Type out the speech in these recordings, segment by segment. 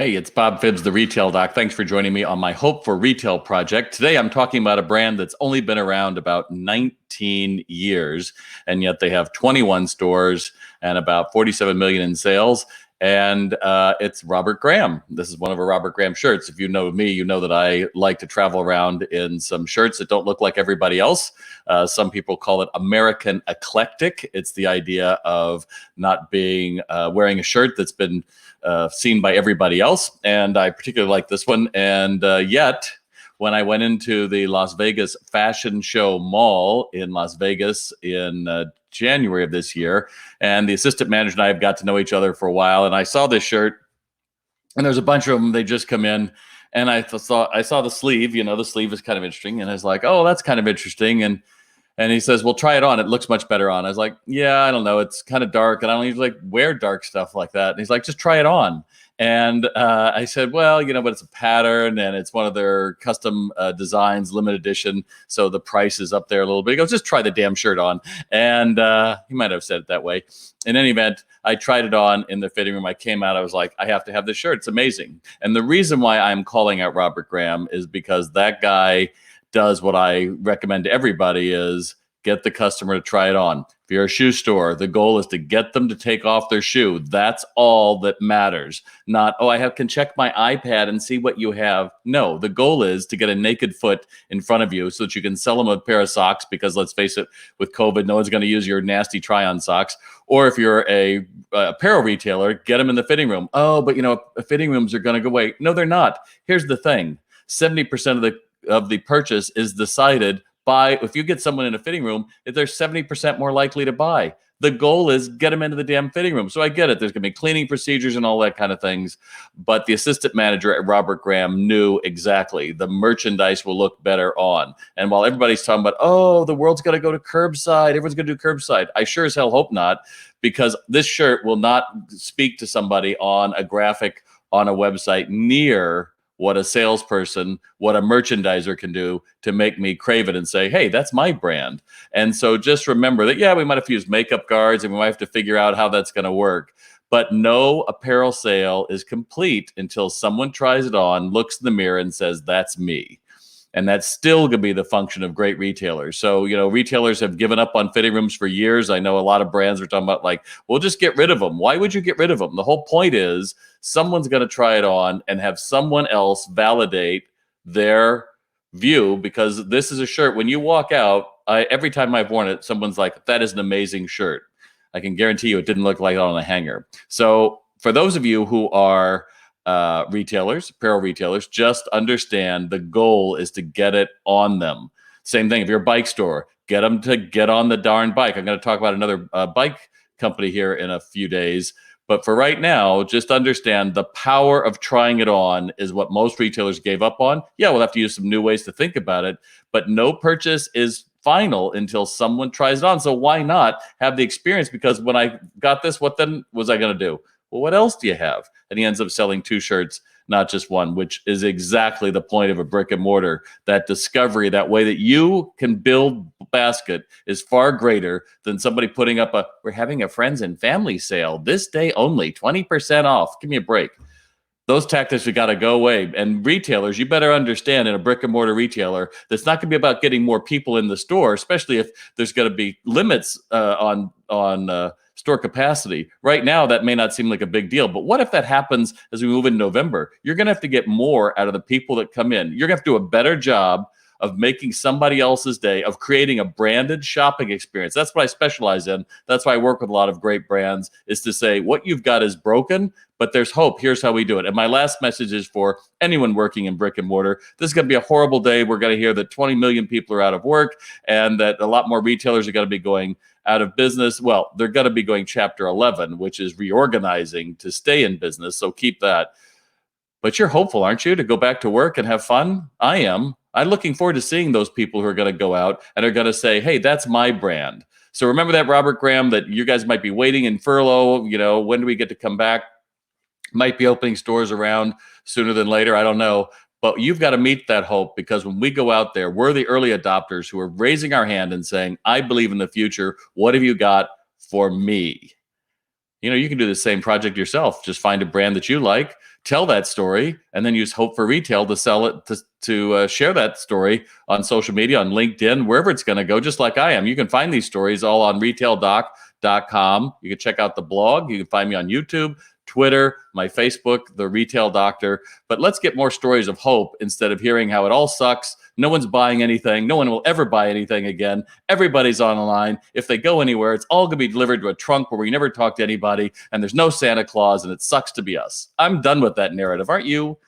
Hey, it's Bob Phibbs, the Retail Doc. Thanks for joining me on my Hope for Retail project. Today, I'm talking about a brand that's only been around about 19 years, and yet they have 21 stores and about 47 million in sales. And it's Robert Graham. This is one of our Robert Graham shirts. If you know me, you know that I like to travel around in some shirts that don't look like everybody else. Some people call it American eclectic. It's the idea of not being wearing a shirt that's been seen by everybody else. And I particularly like this one. And yet, when I went into the Las Vegas Fashion Show Mall in Las Vegas in January of this year, and the assistant manager and I have got to know each other for a while, and I saw this shirt, and there's a bunch of them. They just come in, and I saw the sleeve. You know, the sleeve is kind of interesting, and I was like, oh, that's kind of interesting. And he says, well, try it on. It looks much better on. I was like, yeah, I don't know. It's kind of dark, and I don't usually wear dark stuff like that. And he's like, just try it on. And I said, well, you know, but it's a pattern, and it's one of their custom designs, limited edition. So the price is up there a little bit. He goes, just try the damn shirt on. And he might have said it that way. In any event, I tried it on in the fitting room. I came out. I was like, I have to have this shirt. It's amazing. And the reason why I'm calling out Robert Graham is because that guy does what I recommend to everybody is get the customer to try it on. If you're a shoe store, the goal is to get them to take off their shoe. That's all that matters. Not, oh, can check my iPad and see what you have. No, the goal is to get a naked foot in front of you so that you can sell them a pair of socks, because let's face it, with COVID, no one's going to use your nasty try-on socks. Or if you're a apparel retailer, get them in the fitting room. Oh, but you know, fitting rooms are going to go away. No, they're not. Here's the thing. 70% of the purchase is decided by, if you get someone in a fitting room, if they're 70% more likely to buy. The goal is get them into the damn fitting room. So I get it. There's going to be cleaning procedures and all that kind of things. But the assistant manager at Robert Graham knew exactly the merchandise will look better on. And while everybody's talking about, oh, the world's going to go to curbside, everyone's going to do curbside, I sure as hell hope not, because this shirt will not speak to somebody on a graphic on a website near what a salesperson, what a merchandiser can do to make me crave it and say, hey, that's my brand. And so just remember that, yeah, we might have to use makeup guards and we might have to figure out how that's going to work. But no apparel sale is complete until someone tries it on, looks in the mirror and says, that's me. And that's still going to be the function of great retailers. So, you know, retailers have given up on fitting rooms for years. I know a lot of brands are talking about like, we'll just get rid of them. Why would you get rid of them? The whole point is someone's going to try it on and have someone else validate their view, because this is a shirt. When you walk out, every time I've worn it, someone's like, that is an amazing shirt. I can guarantee you it didn't look like it on a hanger. So for those of you who are retailers, apparel retailers, just understand the goal is to get it on them. Same thing if you're a bike store, get them to get on the darn bike. I'm going to talk about another bike company here in a few days. But for right now, just understand the power of trying it on is what most retailers gave up on. Yeah, we'll have to use some new ways to think about it, but no purchase is final until someone tries it on. So why not have the experience? Because when I got this, what then was I going to do? Well, what else do you have? And he ends up selling 2 shirts, not just one, which is exactly the point of a brick and mortar. That discovery, that way that you can build basket is far greater than somebody putting up we're having a friends and family sale this day only, 20% off. Give me a break. Those tactics have got to go away. And retailers, you better understand, in a brick and mortar retailer, that's not going to be about getting more people in the store, especially if there's going to be limits on store capacity. Right now, that may not seem like a big deal, but what if that happens as we move in November? You're going to have to get more out of the people that come in. You're going to have to do a better job of making somebody else's day, of creating a branded shopping experience. That's what I specialize in. That's why I work with a lot of great brands, is to say, what you've got is broken, but there's hope. Here's how we do it. And my last message is for anyone working in brick and mortar. This is going to be a horrible day. We're going to hear that 20 million people are out of work and that a lot more retailers are going to be going out of business. Well, they're going to be going Chapter 11, which is reorganizing to stay in business. So keep that. But you're hopeful, aren't you, to go back to work and have fun? I am. I'm looking forward to seeing those people who are going to go out and are going to say, hey, that's my brand. So remember that, Robert Graham, that you guys might be waiting in furlough. You know, when do we get to come back? Might be opening stores around sooner than later. I don't know. But you've got to meet that hope, because when we go out there, we're the early adopters who are raising our hand and saying, I believe in the future. What have you got for me? You can do the same project yourself. Just find a brand that you like, tell that story, and then use Hope for Retail to sell it, to share that story on social media, on LinkedIn, wherever it's going to go, just like I am. You can find these stories all on retaildoc.com. You can check out the blog. You can find me on YouTube, Twitter, my Facebook, The Retail Doctor. But let's get more stories of hope instead of hearing how it all sucks. No one's buying anything. No one will ever buy anything again. Everybody's online. If they go anywhere, it's all going to be delivered to a trunk where we never talk to anybody, and there's no Santa Claus, and it sucks to be us. I'm done with that narrative. Aren't you?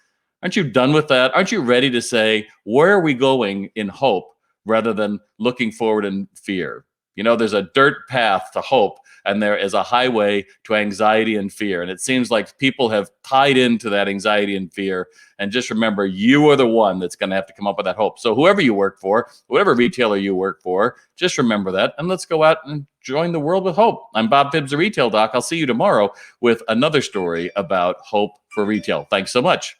Aren't you done with that? Aren't you ready to say, where are we going in hope rather than looking forward in fear? There's a dirt path to hope, and there is a highway to anxiety and fear. And it seems like people have tied into that anxiety and fear. And just remember, you are the one that's going to have to come up with that hope. So whoever you work for, whatever retailer you work for, just remember that. And let's go out and join the world with hope. I'm Bob Phibbs, the Retail Doc. I'll see you tomorrow with another story about hope for retail. Thanks so much.